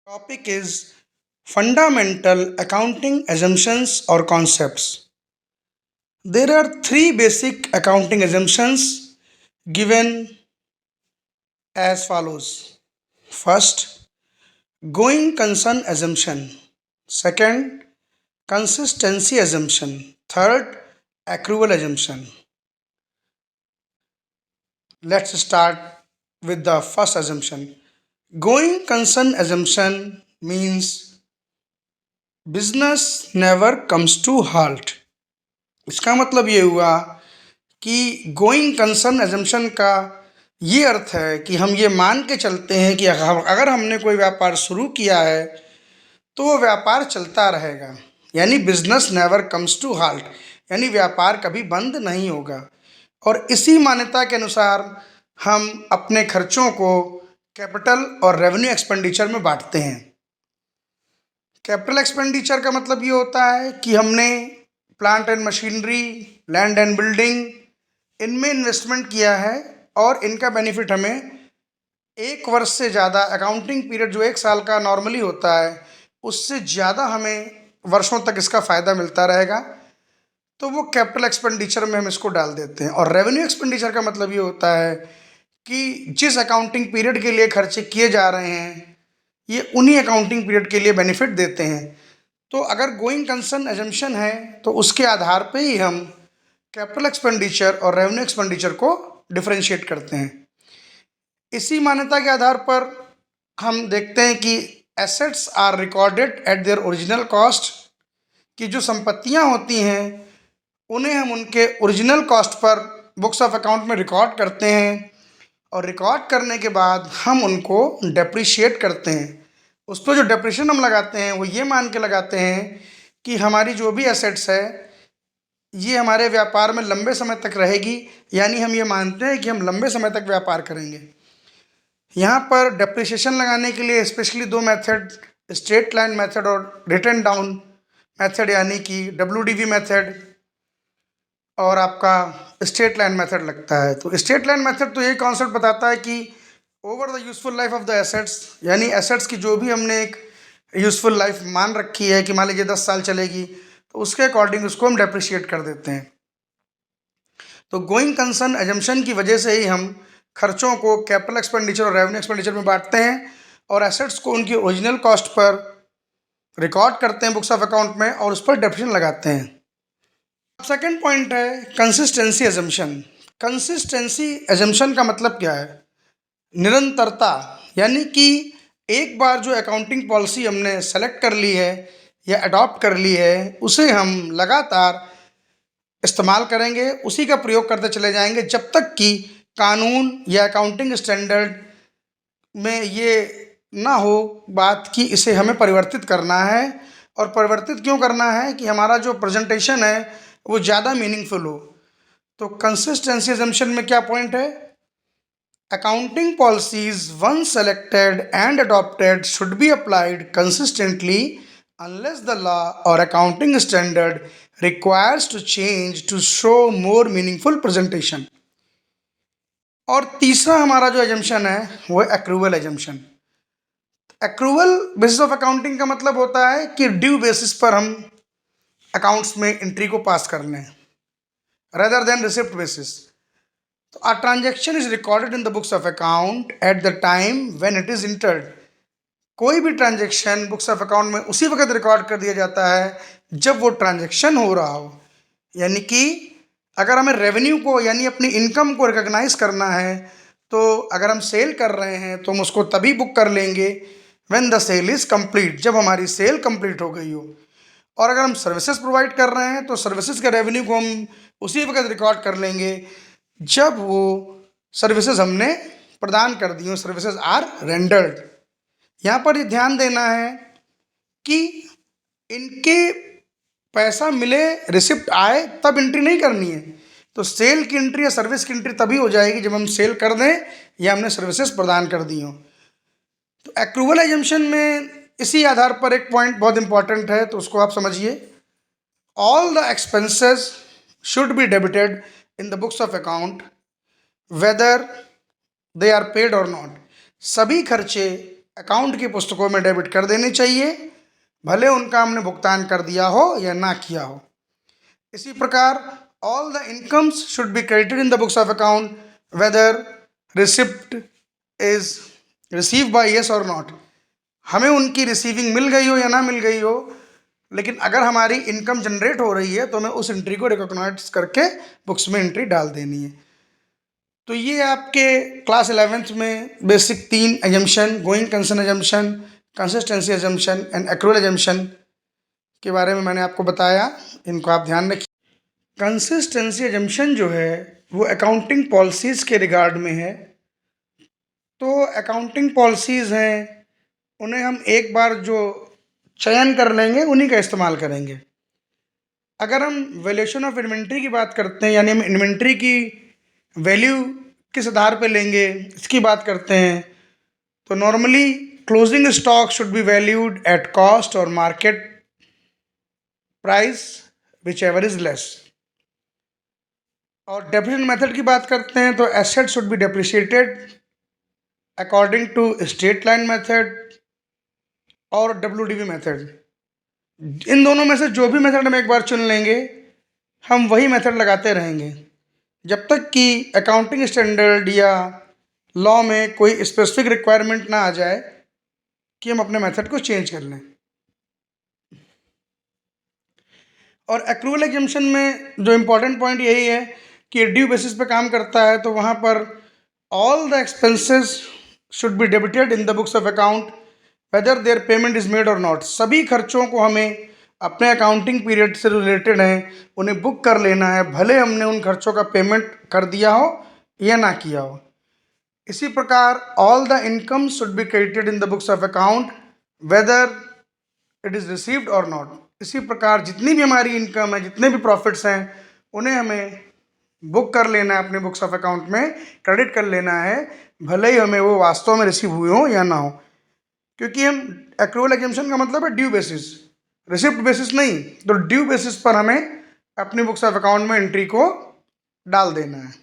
Topic is fundamental accounting assumptions or concepts. There are three basic accounting assumptions given as follows. First, going concern assumption. Second, consistency assumption. Third, accrual assumption. Let's start with the first assumption. Going concern assumption means business never comes to halt. इसका मतलब ये हुआ कि going concern assumption का ये अर्थ है कि हम ये मान के चलते हैं कि अगर हमने कोई व्यापार शुरू किया है तो वो व्यापार चलता रहेगा, यानी business never comes to halt, यानी व्यापार कभी बंद नहीं होगा। और इसी मान्यता के अनुसार हम अपने खर्चों को कैपिटल और रेवेन्यू एक्सपेंडिचर में बांटते हैं। कैपिटल एक्सपेंडिचर का मतलब ये होता है कि हमने plant and machinery, land and building, इनमें इन्वेस्टमेंट किया है और इनका बेनिफिट हमें एक वर्ष से ज़्यादा, अकाउंटिंग पीरियड जो एक साल का नॉर्मली होता है उससे ज़्यादा हमें वर्षों तक इसका फ़ायदा मिलता रहेगा, तो वो कैपिटल एक्सपेंडिचर में हम इसको डाल देते हैं। और रेवेन्यू एक्सपेंडिचर का मतलब ये होता है कि जिस अकाउंटिंग पीरियड के लिए खर्चे किए जा रहे हैं ये उन्हीं अकाउंटिंग पीरियड के लिए बेनिफिट देते हैं। तो अगर गोइंग कंसर्न एजम्पशन है तो उसके आधार पे ही हम कैपिटल एक्सपेंडिचर और रेवेन्यू एक्सपेंडिचर को डिफरेंशिएट करते हैं। इसी मान्यता के आधार पर हम देखते हैं कि assets are recorded at their original cost, कि जो संपत्तियां होती हैं उन्हें हम उनके ओरिजिनल कॉस्ट पर बुक्स ऑफ अकाउंट में रिकॉर्ड करते हैं और रिकॉर्ड करने के बाद हम उनको डेप्रिशिएट करते हैं। उस पर जो डेप्रिशिएशन हम लगाते हैं वो ये मान के लगाते हैं कि हमारी जो भी एसेट्स है ये हमारे व्यापार में लंबे समय तक रहेगी, यानी हम ये मानते हैं कि हम लंबे समय तक व्यापार करेंगे। यहाँ पर डेप्रिसिएशन लगाने के लिए स्पेशली दो मेथड, स्ट्रेट लाइन मेथड और रिटन डाउन मेथड, यानी कि WDV मेथड और आपका स्ट्रेट लाइन मेथड लगता है। तो स्ट्रेट लाइन मेथड तो यही कॉन्सेप्ट बताता है कि over the useful life of the assets, यानी एसेट्स की जो भी हमने एक यूजफुल लाइफ मान रखी है कि मान लीजिए 10 साल चलेगी, तो उसके अकॉर्डिंग उसको हम डेप्रिशिएट कर देते हैं। तो गोइंग कंसर्न एजम्पशन की वजह से ही हम खर्चों को कैपिटल एक्सपेंडिचर और रेवेन्यू एक्सपेंडिचर में बांटते हैं और एसेट्स को उनकी ओरिजिनल कॉस्ट पर रिकॉर्ड करते हैं बुक्स ऑफ अकाउंट में और उस पर डेप्रिसिएशन लगाते हैं। अब सेकेंड पॉइंट है कंसिस्टेंसी एजम्पशन। कंसिस्टेंसी एजम्पशन का मतलब क्या है? निरंतरता, यानी कि एक बार जो अकाउंटिंग पॉलिसी हमने सेलेक्ट कर ली है या अडॉप्ट कर ली है उसे हम लगातार इस्तेमाल करेंगे, उसी का प्रयोग करते चले जाएंगे जब तक कि कानून या अकाउंटिंग स्टैंडर्ड में ये ना हो बात कि इसे हमें परिवर्तित करना है। और परिवर्तित क्यों करना है? कि हमारा जो प्रेजेंटेशन है वो ज़्यादा मीनिंगफुल हो। तो कंसिस्टेंसी एजम्पशन में क्या पॉइंट है? Accounting policies once selected and adopted should be applied consistently unless the law or accounting standard requires to change to show more meaningful presentation। और तीसरा हमारा जो एजम्पशन है वो है accrual assumption. Accrual basis of accounting का मतलब होता है कि ड्यू बेसिस पर हम अकाउंट्स में एंट्री को पास कर लें rather than receipt basis। तो a transaction is recorded in the books of account at the time when it is entered। कोई भी ट्रांजेक्शन बुक्स ऑफ अकाउंट में उसी वक्त रिकॉर्ड कर दिया जाता है जब वो ट्रांजेक्शन हो रहा हो। यानी कि अगर हमें रेवेन्यू को यानी अपनी इनकम को रिकॉग्नाइज करना है तो अगर हम सेल कर रहे हैं तो हम उसको तभी बुक कर लेंगे when the sale is complete, जब हमारी सेल कंप्लीट हो गई हो। और अगर हम सर्विसेज प्रोवाइड कर रहे हैं तो सर्विसेज के रेवेन्यू को हम उसी वक्त रिकॉर्ड कर लेंगे जब वो सर्विसेज हमने प्रदान कर दी हो, सर्विसेज आर रेंडर्ड। यहाँ पर ये ध्यान देना है कि इनके पैसा मिले, रिसिप्ट आए तब एंट्री नहीं करनी है। तो सेल की एंट्री या सर्विस की एंट्री तभी हो जाएगी जब हम सेल कर दें या हमने सर्विसेज प्रदान कर दी हो। तो एक्रूवल एजम्पशन में इसी आधार पर एक पॉइंट बहुत इंपॉर्टेंट है, तो उसको आप समझिए। All the expenses should be debited in the books of account whether they are paid और नॉट। सभी खर्चे अकाउंट की पुस्तकों में डेबिट कर देने चाहिए, भले उनका हमने भुगतान कर दिया हो या ना किया हो। इसी प्रकार all the incomes should be credited in the books of account whether receipt is receive by yes और नॉट। हमें उनकी रिसीविंग मिल गई हो या ना मिल गई हो, लेकिन अगर हमारी इनकम जनरेट हो रही है तो हमें उस एंट्री को रिकॉग्नाइज करके बुक्स में एंट्री डाल देनी है। तो ये आपके क्लास 11th में basic 3 assumption, going concern assumption, consistency assumption and accrual assumption के बारे में मैंने आपको बताया। इनको आप ध्यान रखिए। कंसिस्टेंसी एजम्पशन जो है वो अकाउंटिंग पॉलिसीज़ के रिगार्ड में है। तो अकाउंटिंग पॉलिसीज़ हैं, उन्हें हम एक बार जो चयन कर लेंगे उन्हीं का इस्तेमाल करेंगे। अगर हम वैल्यूएशन ऑफ इन्वेंट्री की बात करते हैं, यानी हम इन्वेंट्री की वैल्यू किस आधार पे लेंगे इसकी बात करते हैं, तो normally closing stock should be valued at cost और market price whichever is less. और डेप्रिसिएशन मेथड की बात करते हैं तो asset should be depreciated according to straight line method और WDV मेथड। इन दोनों में से जो भी मेथड हम एक बार चुन लेंगे, हम वही मेथड लगाते रहेंगे जब तक कि अकाउंटिंग स्टैंडर्ड या लॉ में कोई स्पेसिफिक रिक्वायरमेंट ना आ जाए कि हम अपने मेथड को चेंज कर लें। और एक्रूअल एग्जम्पशन में जो इम्पोर्टेंट पॉइंट यही है कि ड्यू बेसिस पे काम करता है, तो वहाँ पर all the expenses should be debited in the books of account whether their payment is made और नॉट। सभी खर्चों को हमें अपने अकाउंटिंग पीरियड से रिलेटेड हैं उन्हें बुक कर लेना है, भले हमने उन खर्चों का पेमेंट कर दिया हो या ना किया हो। इसी प्रकार all the income should be credited in the books of account whether it is received और नॉट। इसी प्रकार जितनी भी हमारी इनकम है, जितने भी प्रॉफिट्स हैं, उन्हें हमें बुक कर लेना है, अपने बुक्स ऑफ अकाउंट में क्रेडिट कर लेना है, भले ही हमें वो वास्तव में रिसीव हुए हो या ना हो। क्योंकि हम एक्रूअल एग्जम्पशन का मतलब है ड्यू बेसिस, रिसिप्ट बेसिस नहीं। तो ड्यू बेसिस पर हमें अपनी बुक्स ऑफ अकाउंट में एंट्री को डाल देना है।